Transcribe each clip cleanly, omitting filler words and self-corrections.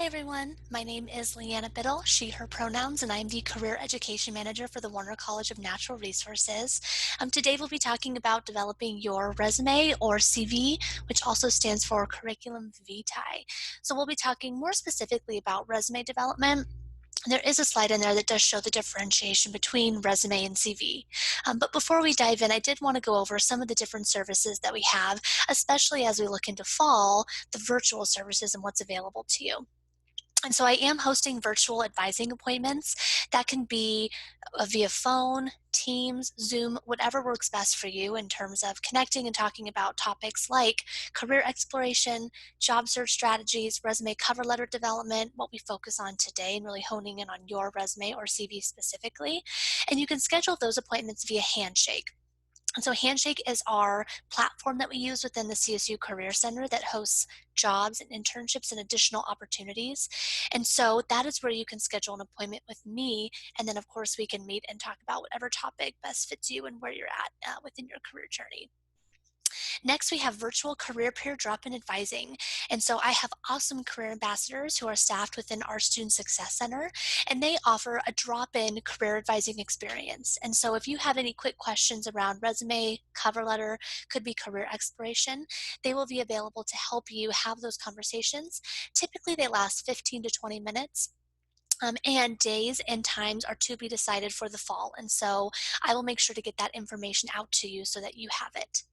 everyone. My name is Leanna Biddle, she, her pronouns, and I'm the Career Education Manager for the Warner College of Natural Resources. Today we'll be talking about developing your resume or CV, which also stands for Curriculum Vitae. So we'll be talking more specifically about resume development. There is a slide in there that does show the differentiation between resume and CV. But before we dive in, I did want to go over some of the different services that we have, especially as we look into fall, the virtual services and what's available to you. And so I am hosting virtual advising appointments that can be via phone, Teams, Zoom, whatever works best for you in terms of connecting and talking about topics like career exploration, job search strategies, resume cover letter development, what we focus on today, and really honing in on your resume or CV specifically. And you can schedule those appointments via Handshake. And so Handshake is our platform that we use within the CSU Career Center that hosts jobs and internships and additional opportunities. And so that is where you can schedule an appointment with me. And then, of course, we can meet and talk about whatever topic best fits you and where you're at within your career journey. Next, we have virtual career peer drop-in advising. And so I have awesome career ambassadors who are staffed within our Student Success Center, and they offer a drop-in career advising experience. And so if you have any quick questions around resume, cover letter, could be career exploration, they will be available to help you have those conversations. Typically, they last 15 to 20 minutes. And days and times are to be decided for the fall. And so I will make sure to get that information out to you so that you have it.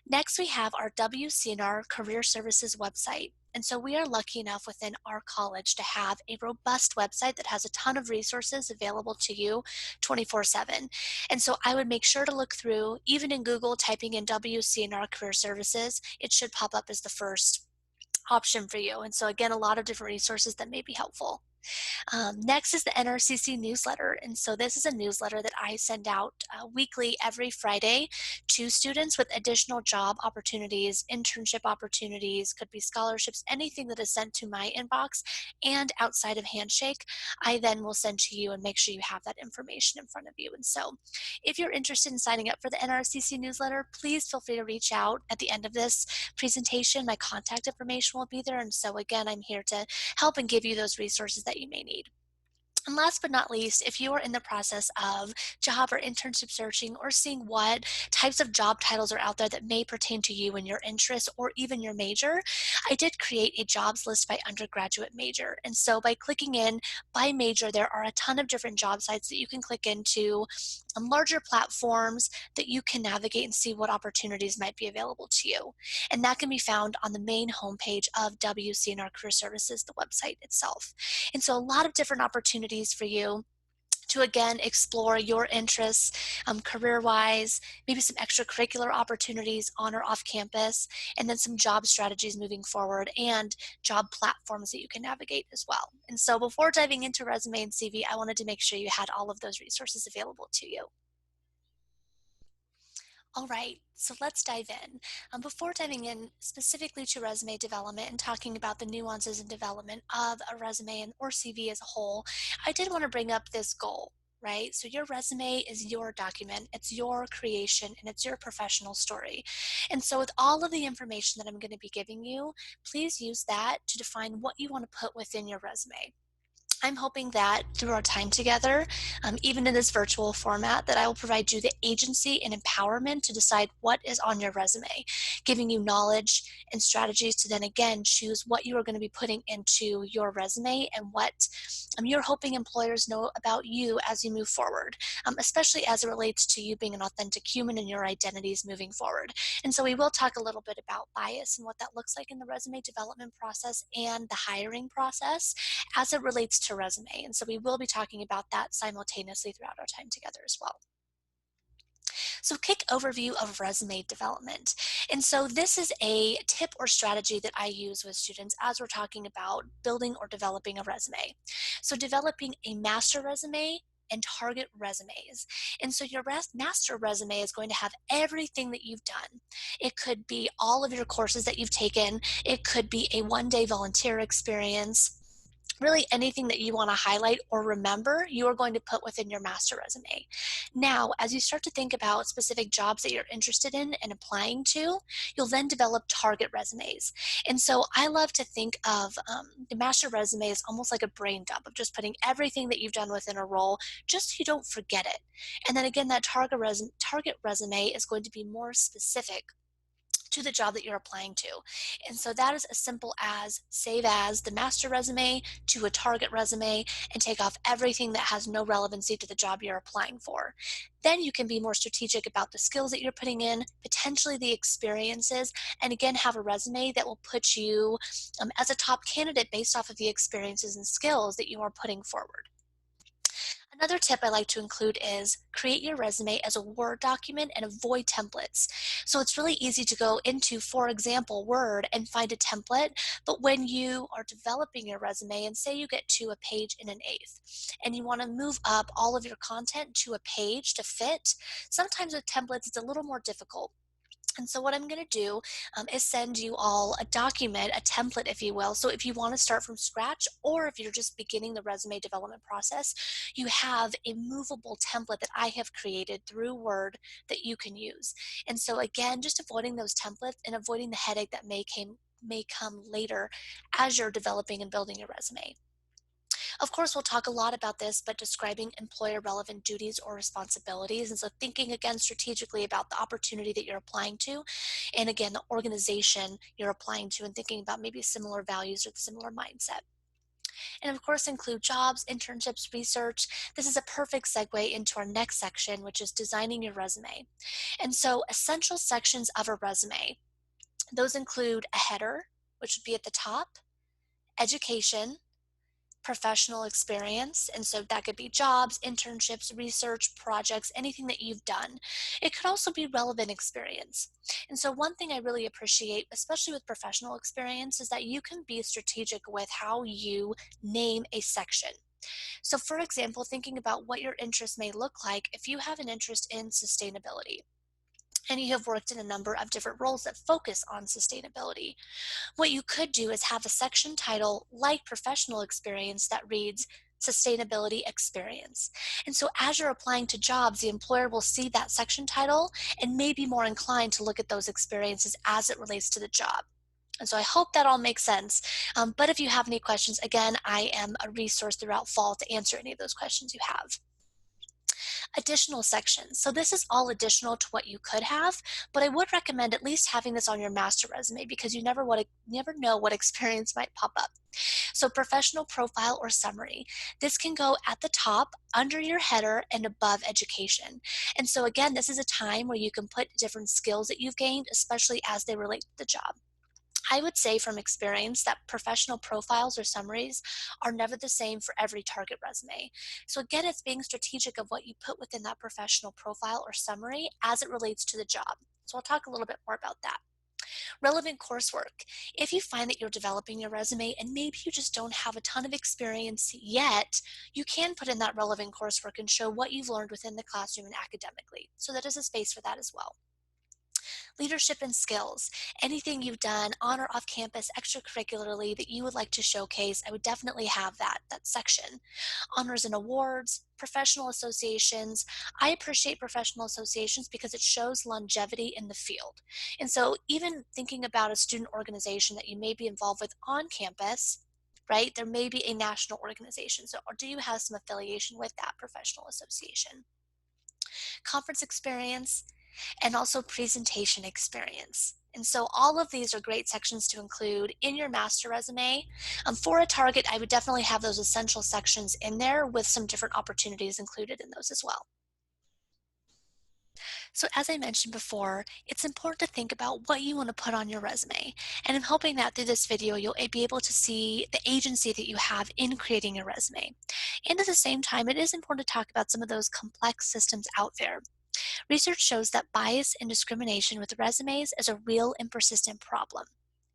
Next, we have our WCNR Career Services website. And so we are lucky enough within our college to have a robust website that has a ton of resources available to you 24/7. And so I would make sure to look through, even in Google, typing in WCNR Career Services, it should pop up as the first option for you. And so again, a lot of different resources that may be helpful. Next is the NRCC newsletter. And so this is a newsletter that I send out weekly every Friday to students with additional job opportunities, internship opportunities, could be scholarships, anything that is sent to my inbox and outside of Handshake, I then will send to you and make sure you have that information in front of you. And so if you're interested in signing up for the NRCC newsletter, please feel free to reach out at the end of this presentation. My contact information will be there. And so again, I'm here to help and give you those resources that you may need. And last but not least, if you are in the process of job or internship searching or seeing what types of job titles are out there that may pertain to you and your interests or even your major, I did create a jobs list by undergraduate major. And so by clicking in by major, there are a ton of different job sites that you can click into, larger platforms that you can navigate and see what opportunities might be available to you. And that can be found on the main homepage of WCNR Career Services, the website itself. And so a lot of different opportunities for you to again explore your interests career-wise, maybe some extracurricular opportunities on or off campus, and then some job strategies moving forward and job platforms that you can navigate as well. And so before diving into resume and CV, I wanted to make sure you had all of those resources available to you. All right, so let's dive in. Before diving in specifically to resume development and talking about the nuances and development of a resume and or CV as a whole, I did want to bring up this goal, right? So your resume is your document, it's your creation, and it's your professional story. And so with all of the information that I'm going to be giving you, please use that to define what you want to put within your resume. I'm hoping that through our time together, even in this virtual format, that I will provide you the agency and empowerment to decide what is on your resume, giving you knowledge and strategies to then again choose what you are going to be putting into your resume and what you're hoping employers know about you as you move forward, especially as it relates to you being an authentic human and your identities moving forward. And so we will talk a little bit about bias and what that looks like in the resume development process and the hiring process as it relates to resume. And so we will be talking about that simultaneously throughout our time together as well. So quick overview of resume development. And so this is a tip or strategy that I use with students as we're talking about building or developing a resume. So developing a master resume and target resumes. And so your master resume is going to have everything that you've done. It could be all of your courses that you've taken. It could be a one-day volunteer experience. Really anything that you want to highlight or remember, you are going to put within your master resume. Now, as you start to think about specific jobs that you're interested in and applying to, you'll then develop target resumes. And so I love to think of the master resume as almost like a brain dump of just putting everything that you've done within a role, just so you don't forget it. And then again, that target resume is going to be more specific to the job that you're applying to. And so that is as simple as save as the master resume to a target resume and take off everything that has no relevancy to the job you're applying for. Then you can be more strategic about the skills that you're putting in, potentially the experiences, and again, have a resume that will put you as a top candidate based off of the experiences and skills that you are putting forward. Another tip I like to include is create your resume as a Word document and avoid templates. So it's really easy to go into, for example, Word and find a template, but when you are developing your resume and say you get to a page in an eighth and you want to move up all of your content to a page to fit, sometimes with templates it's a little more difficult. And so what I'm going to do is send you all a document, a template, if you will. So if you want to start from scratch, or if you're just beginning the resume development process, you have a movable template that I have created through Word that you can use. And so again, just avoiding those templates and avoiding the headache that may come later as you're developing and building your resume. Of course, we'll talk a lot about this, but describing employer relevant duties or responsibilities. And so thinking again strategically about the opportunity that you're applying to, and again, the organization you're applying to, and thinking about maybe similar values or the similar mindset. And of course, include jobs, internships, research. This is a perfect segue into our next section, which is designing your resume. And so essential sections of a resume, those include a header, which would be at the top, education, professional experience. And so that could be jobs, internships, research, projects, anything that you've done. It could also be relevant experience. And so one thing I really appreciate, especially with professional experience, is that you can be strategic with how you name a section. So for example, thinking about what your interest may look like if you have an interest in sustainability and you have worked in a number of different roles that focus on sustainability. What you could do is have a section title like professional experience that reads sustainability experience. And so as you're applying to jobs, the employer will see that section title and may be more inclined to look at those experiences as it relates to the job. And so I hope that all makes sense. But if you have any questions, again, I am a resource throughout fall to answer any of those questions you have. Additional sections. So this is all additional to what you could have, but I would recommend at least having this on your master resume because you never know what experience might pop up. So professional profile or summary. This can go at the top, under your header, and above education. And so again, this is a time where you can put different skills that you've gained, especially as they relate to the job. I would say from experience that professional profiles or summaries are never the same for every target resume. So again, it's being strategic of what you put within that professional profile or summary as it relates to the job. So I'll talk a little bit more about that. Relevant coursework. If you find that you're developing your resume and maybe you just don't have a ton of experience yet, you can put in that relevant coursework and show what you've learned within the classroom and academically. So that is a space for that as well. Leadership and skills. Anything you've done on or off campus extracurricularly that you would like to showcase, I would definitely have that section. Honors and awards, professional associations. I appreciate professional associations because it shows longevity in the field. And so even thinking about a student organization that you may be involved with on campus, right? There may be a national organization. So, or do you have some affiliation with that professional association? Conference experience, and also presentation experience. And so all of these are great sections to include in your master resume. For a target, I would definitely have those essential sections in there with some different opportunities included in those as well. So as I mentioned before, it's important to think about what you want to put on your resume. And I'm hoping that through this video, you'll be able to see the agency that you have in creating your resume. And at the same time, it is important to talk about some of those complex systems out there. Research shows that bias and discrimination with resumes is a real and persistent problem.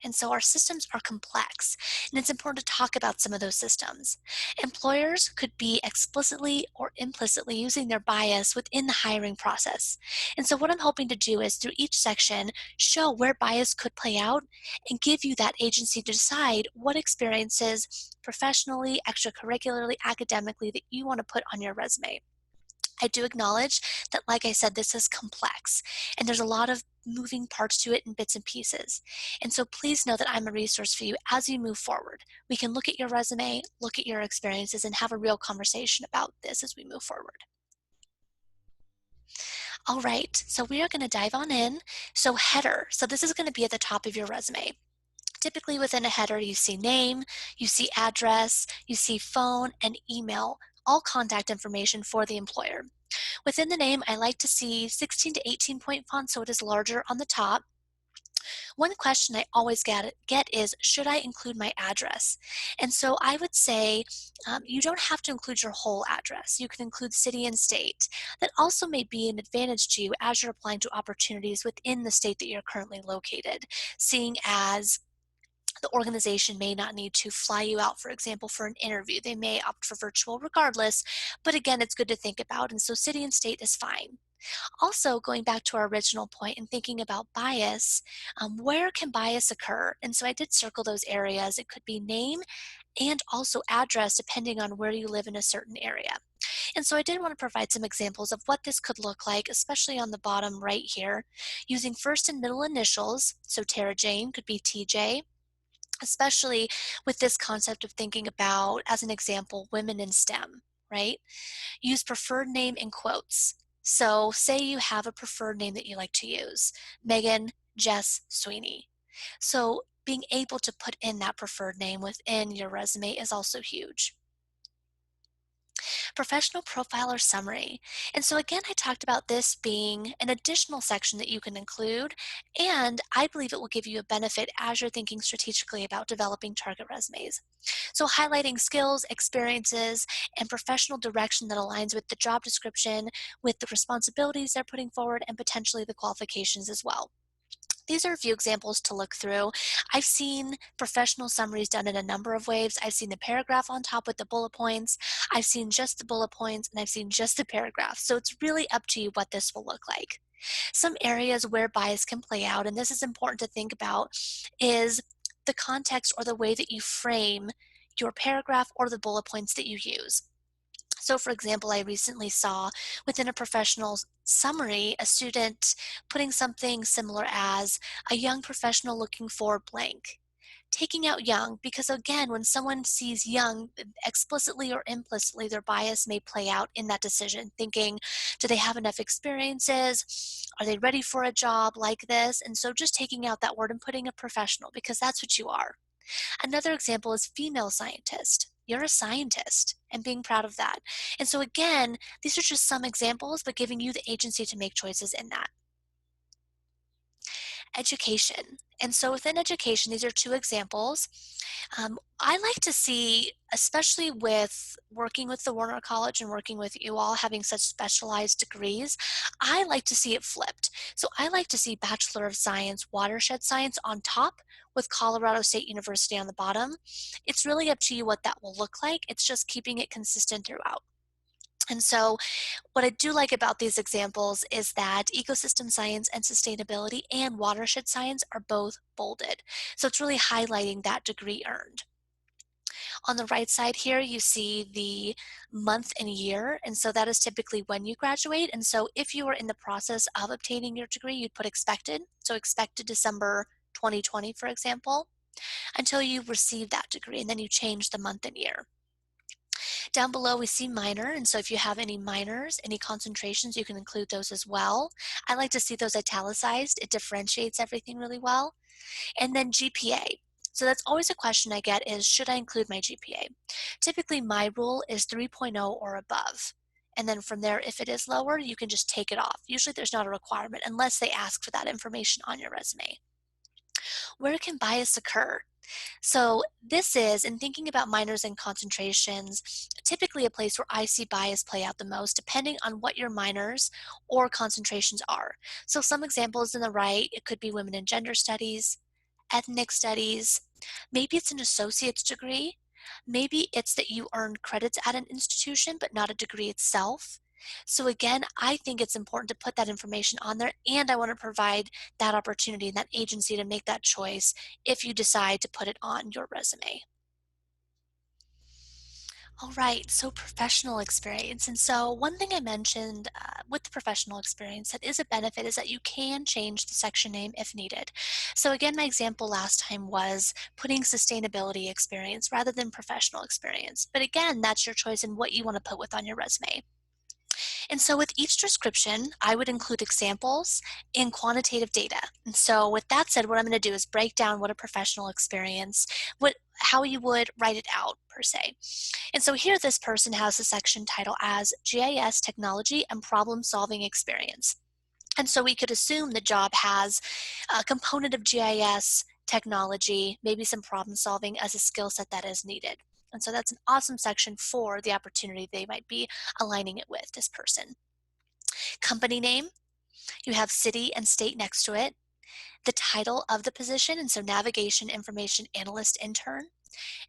And so our systems are complex, and it's important to talk about some of those systems. Employers could be explicitly or implicitly using their bias within the hiring process. And so what I'm hoping to do is through each section, show where bias could play out and give you that agency to decide what experiences professionally, extracurricularly, academically that you want to put on your resume. I do acknowledge that, like I said, this is complex and there's a lot of moving parts to it in bits and pieces. And so please know that I'm a resource for you as you move forward. We can look at your resume, look at your experiences, and have a real conversation about this as we move forward. All right, so we are going to dive on in. So, header. So, this is going to be at the top of your resume. Typically, within a header, you see name, you see address, you see phone, and email, all contact information for the employer. Within the name, I like to see 16 to 18 point font so it is larger on the top. One question I always get is, should I include my address? And so I would say you don't have to include your whole address. You can include city and state. That also may be an advantage to you as you're applying to opportunities within the state that you're currently located, seeing as the organization may not need to fly you out, for example, for an interview. They may opt for virtual regardless, but again, it's good to think about. And so city and state is fine. Also, going back to our original point and thinking about bias, where can bias occur? And so I did circle those areas. It could be name and also address depending on where you live in a certain area. And so I did want to provide some examples of what this could look like, especially on the bottom right here, using first and middle initials. So Tara Jane could be TJ, especially with this concept of thinking about, as an example, women in STEM, right? Use preferred name in quotes. So say you have a preferred name that you like to use, Megan, Jess, Sweeney. So being able to put in that preferred name within your resume is also huge. Professional profile or summary. And so again, I talked about this being an additional section that you can include, and I believe it will give you a benefit as you're thinking strategically about developing target resumes. So highlighting skills, experiences, and professional direction that aligns with the job description, with the responsibilities they're putting forward, and potentially the qualifications as well. These are a few examples to look through. I've seen professional summaries done in a number of ways. I've seen the paragraph on top with the bullet points. I've seen just the bullet points, and I've seen just the paragraph. So it's really up to you what this will look like. Some areas where bias can play out, and this is important to think about, is the context or the way that you frame your paragraph or the bullet points that you use. So, for example, I recently saw within a professional summary a student putting something similar as a young professional looking for blank. Taking out young, because again, when someone sees young, explicitly or implicitly, their bias may play out in that decision, thinking, do they have enough experiences? Are they ready for a job like this? And so just taking out that word and putting a professional, because that's what you are. Another example is female scientist. You're a scientist and being proud of that. And so again, these are just some examples, but giving you the agency to make choices in that. Education. And so within education, these are two examples. I like to see, especially with working with the Warner College and working with you all having such specialized degrees, I like to see it flipped. So I like to see Bachelor of Science, Watershed Science on top with Colorado State University on the bottom. It's really up to you what that will look like. It's just keeping it consistent throughout. And so what I do like about these examples is that ecosystem science and sustainability and watershed science are both bolded. So it's really highlighting that degree earned. On the right side here, you see the month and year, and so that is typically when you graduate. And so if you are in the process of obtaining your degree, you'd put expected. So expected December 2020, for example, until you receive that degree, and then you change the month and year. Down below, we see minor, and so if you have any minors, any concentrations, you can include those as well. I like to see those italicized. It differentiates everything really well. And then GPA. So that's always a question I get is, should I include my GPA? Typically, my rule is 3.0 or above. And then from there, if it is lower, you can just take it off. Usually there's not a requirement unless they ask for that information on your resume. Where can bias occur? So this is, in thinking about minors and concentrations, typically a place where I see bias play out the most, depending on what your minors or concentrations are. So some examples in the right, it could be women and gender studies, ethnic studies. Maybe it's an associate's degree. Maybe it's that you earned credits at an institution, but not a degree itself. So again, I think it's important to put that information on there, and I want to provide that opportunity and that agency to make that choice if you decide to put it on your resume. All right, so professional experience. And so, one thing I mentioned with the professional experience that is a benefit is that you can change the section name if needed. So, again, my example last time was putting sustainability experience rather than professional experience. But again, that's your choice in what you want to put with on your resume. And so with each description, I would include examples and quantitative data. And so with that said, what I'm going to do is break down what a professional experience, how you would write it out per se. And so here this person has a section title as GIS technology and problem solving experience. And so we could assume the job has a component of GIS technology, maybe some problem solving as a skill set that is needed. And so that's an awesome section for the opportunity they might be aligning it with this person. Company name, you have city and state next to it, the title of the position, and so navigation information analyst intern.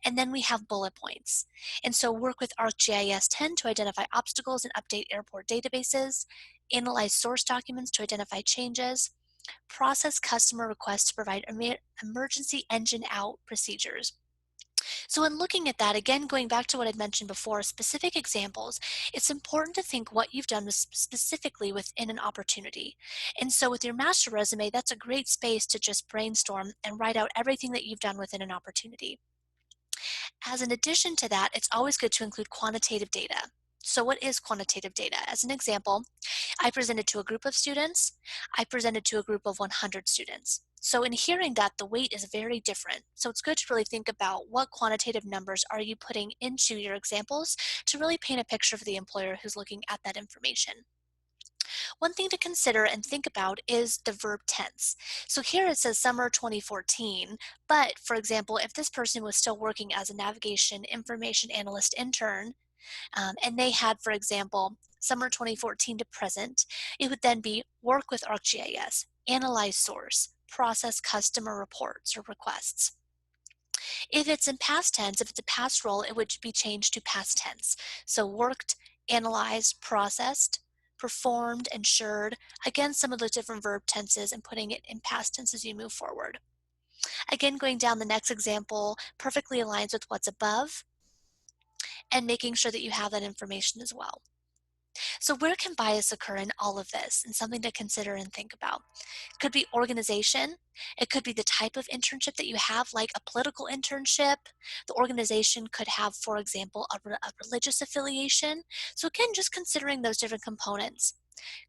And then we have bullet points. And so work with ArcGIS 10 to identify obstacles and update airport databases, analyze source documents to identify changes, process customer requests to provide emergency engine out procedures. So in looking at that, again, going back to what I'd mentioned before, specific examples, it's important to think what you've done specifically within an opportunity. And so with your master resume, that's a great space to just brainstorm and write out everything that you've done within an opportunity. As an addition to that, it's always good to include quantitative data. So what is quantitative data? As an example, I presented to a group of students. I presented to a group of 100 students. So in hearing that, the weight is very different. So it's good to really think about what quantitative numbers are you putting into your examples to really paint a picture for the employer who's looking at that information. One thing to consider and think about is the verb tense. So here it says summer 2014, but for example, if this person was still working as a navigation information analyst intern, and they had, for example, summer 2014 to present, it would then be work with ArcGIS, analyze source, process customer reports or requests. If it's in past tense, if it's a past role, it would be changed to past tense. So worked, analyzed, processed, performed, ensured. Again, some of those different verb tenses and putting it in past tense as you move forward. Again, going down the next example perfectly aligns with what's above and making sure that you have that information as well. So where can bias occur in all of this and something to consider and think about? It could be organization. It could be the type of internship that you have, like a political internship. The organization could have, for example, a religious affiliation. So again, just considering those different components.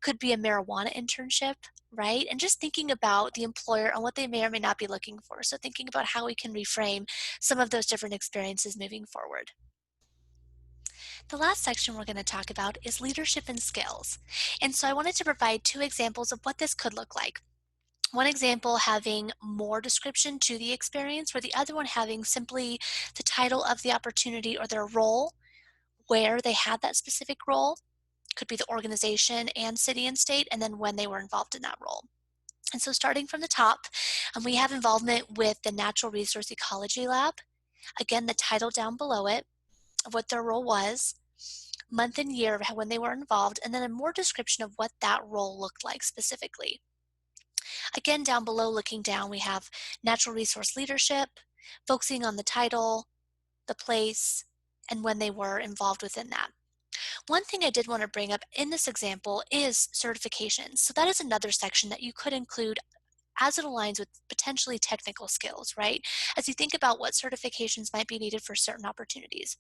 Could be a marijuana internship, right? And just thinking about the employer and what they may or may not be looking for. So thinking about how we can reframe some of those different experiences moving forward. The last section we're going to talk about is leadership and skills. And so I wanted to provide two examples of what this could look like. One example having more description to the experience, where the other one having simply the title of the opportunity or their role, where they had that specific role, could be the organization and city and state, and then when they were involved in that role. And so starting from the top, we have involvement with the Natural Resource Ecology Lab. Again, the title down below it of what their role was, month and year of when they were involved, and then a more description of what that role looked like specifically. Again, down below, looking down, we have natural resource leadership, focusing on the title, the place, and when they were involved within that. One thing I did want to bring up in this example is certifications. So that is another section that you could include as it aligns with potentially technical skills, right? As you think about what certifications might be needed for certain opportunities.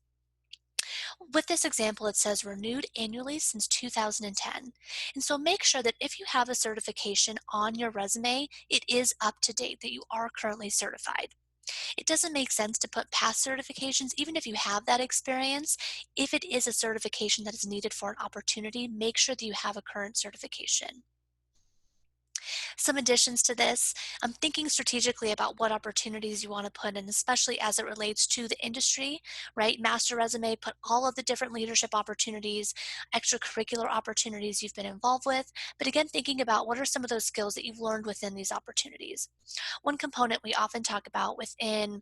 With this example, it says renewed annually since 2010. And so make sure that if you have a certification on your resume, it is up to date, that you are currently certified. It doesn't make sense to put past certifications, even if you have that experience. If it is a certification that is needed for an opportunity, make sure that you have a current certification. Some additions to this, I'm thinking strategically about what opportunities you want to put in, especially as it relates to the industry, right? Master resume, put all of the different leadership opportunities, extracurricular opportunities you've been involved with. But again, thinking about what are some of those skills that you've learned within these opportunities. One component we often talk about within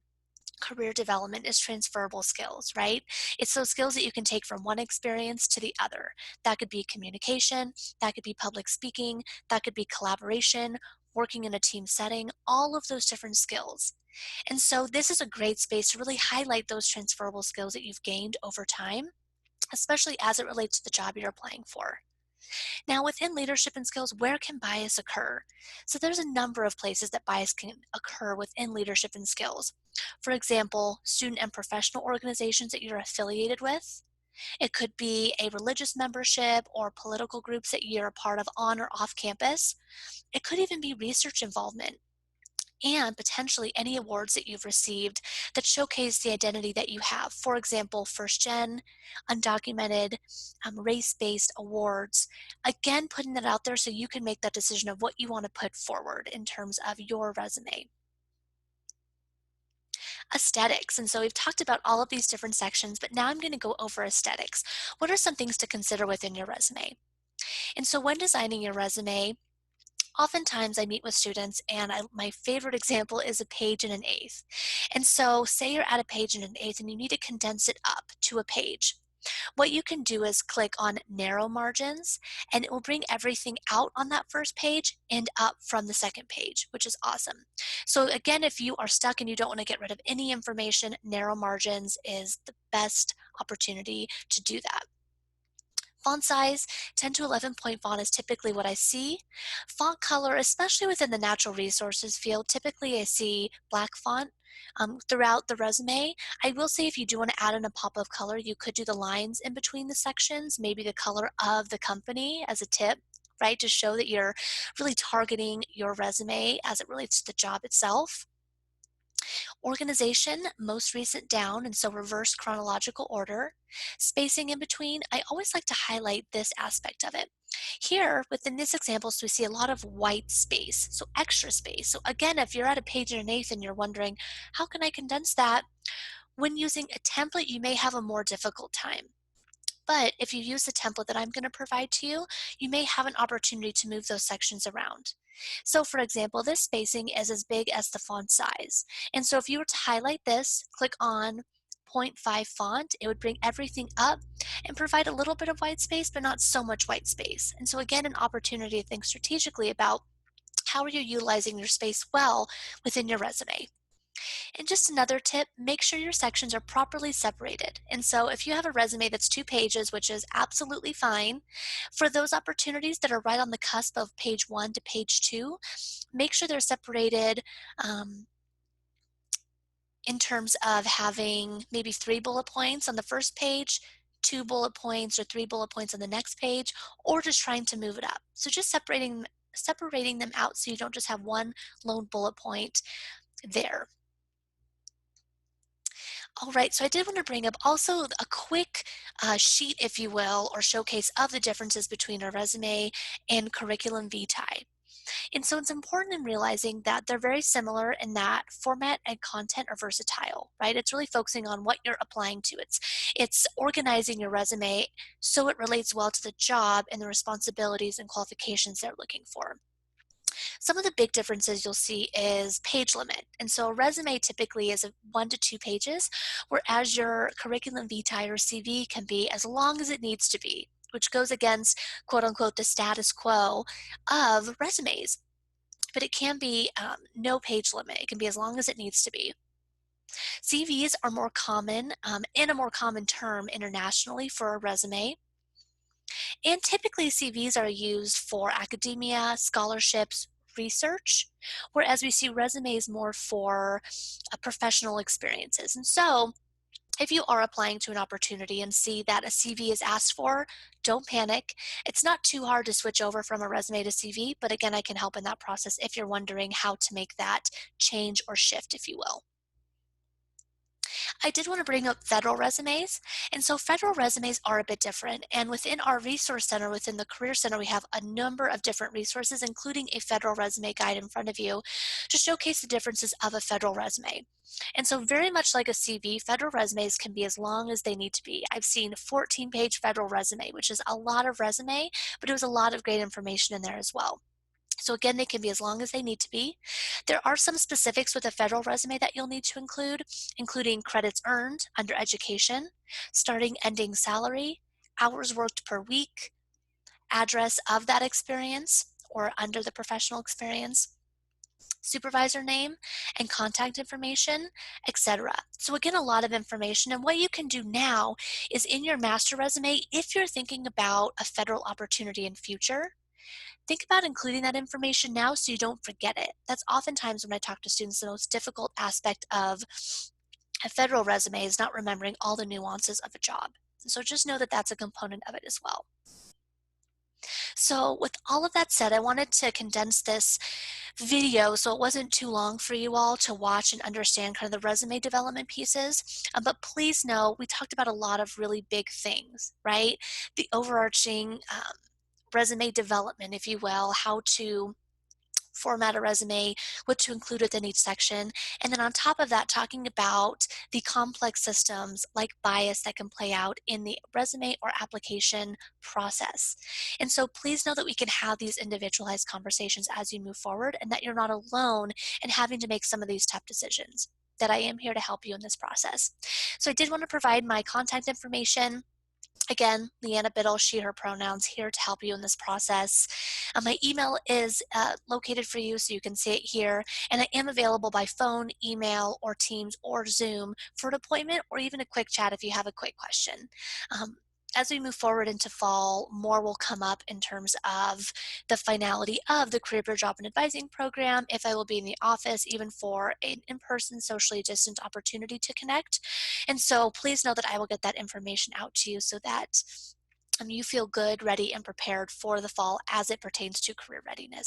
career development is transferable skills, right? It's those skills that you can take from one experience to the other. That could be communication, that could be public speaking, that could be collaboration, working in a team setting, all of those different skills. And so this is a great space to really highlight those transferable skills that you've gained over time, especially as it relates to the job you're applying for. Now, within leadership and skills, where can bias occur? So there's a number of places that bias can occur within leadership and skills. For example, student and professional organizations that you're affiliated with. It could be a religious membership or political groups that you're a part of on or off campus. It could even be research involvement and potentially any awards that you've received that showcase the identity that you have. For example, first gen, undocumented, race based awards. Again, putting that out there so you can make that decision of what you want to put forward in terms of your resume. Aesthetics. And so we've talked about all of these different sections, but now I'm going to go over aesthetics. What are some things to consider within your resume? And so when designing your resume, oftentimes I meet with students and my favorite example is a page and an eighth. And so say you're at a page and an eighth and you need to condense it up to a page. What you can do is click on narrow margins and it will bring everything out on that first page and up from the second page, which is awesome. So again, if you are stuck and you don't want to get rid of any information, narrow margins is the best opportunity to do that. Font size, 10 to 11 point font is typically what I see. Font color, especially within the natural resources field, typically I see black font throughout the resume. I will say if you do want to add in a pop of color, you could do the lines in between the sections, maybe the color of the company as a tip, right? To show that you're really targeting your resume as it relates to the job itself. Organization, most recent down, and so reverse chronological order. Spacing in between, I always like to highlight this aspect of it. Here, within this example, so we see a lot of white space, so extra space. So again, if you're at a page and an eighth and you're wondering, how can I condense that? When using a template, you may have a more difficult time. But if you use the template that I'm going to provide to you, you may have an opportunity to move those sections around. So for example, this spacing is as big as the font size. And so if you were to highlight this, click on 0.5 font, it would bring everything up and provide a little bit of white space, but not so much white space. And so again, an opportunity to think strategically about how are you utilizing your space well within your resume. And just another tip, make sure your sections are properly separated. And so if you have a resume that's 2 pages, which is absolutely fine, for those opportunities that are right on the cusp of page 1 to page 2, make sure they're separated in terms of having maybe 3 bullet points on the first page, 2 bullet points or 3 bullet points on the next page, or just trying to move it up. So just separating them out so you don't just have one lone bullet point there. All right, so I did want to bring up also a quick sheet, if you will, or showcase of the differences between a resume and curriculum vitae. And so it's important in realizing that they're very similar in that format and content are versatile, right? It's really focusing on what you're applying to. It's organizing your resume so it relates well to the job and the responsibilities and qualifications they're looking for. Some of the big differences you'll see is page limit. And so a resume typically is 1 to 2 pages, whereas your curriculum vitae or CV can be as long as it needs to be, which goes against quote unquote the status quo of resumes. But it can be no page limit. It can be as long as it needs to be. CVs are more common and a more common term internationally for a resume. And typically CVs are used for academia, scholarships, research, whereas we see resumes more for professional experiences. And so if you are applying to an opportunity and see that a CV is asked for, don't panic. It's not too hard to switch over from a resume to CV, but again, I can help in that process if you're wondering how to make that change or shift, if you will. I did want to bring up federal resumes. And so federal resumes are a bit different. And within our resource center, within the Career Center, we have a number of different resources, including a federal resume guide in front of you to showcase the differences of a federal resume. And so very much like a CV, federal resumes can be as long as they need to be. I've seen a 14-page federal resume, which is a lot of resume, but it was a lot of great information in there as well. So again, they can be as long as they need to be. There are some specifics with a federal resume that you'll need to include, including credits earned under education, starting ending salary, hours worked per week, address of that experience or under the professional experience, supervisor name and contact information, etc. So again, a lot of information. And what you can do now is in your master resume, if you're thinking about a federal opportunity in future, think about including that information now so you don't forget it. That's oftentimes when I talk to students, the most difficult aspect of a federal resume is not remembering all the nuances of a job. So just know that that's a component of it as well. So with all of that said, I wanted to condense this video so it wasn't too long for you all to watch and understand kind of the resume development pieces. But please know we talked about a lot of really big things, right? The overarching resume development, if you will, how to format a resume, what to include within each section. And then on top of that, talking about the complex systems like bias that can play out in the resume or application process. And so please know that we can have these individualized conversations as you move forward and that you're not alone in having to make some of these tough decisions, that I am here to help you in this process. So I did want to provide my contact information. Again, Leanna Biddle, she, her pronouns, here to help you in this process. My email is located for you so you can see it here, and I am available by phone, email, or Teams, or Zoom for an appointment or even a quick chat if you have a quick question. As we move forward into fall, more will come up in terms of the finality of the Career Job and Advising program, if I will be in the office, even for an in-person socially distant opportunity to connect. And so please know that I will get that information out to you so that you feel good, ready, and prepared for the fall as it pertains to career readiness.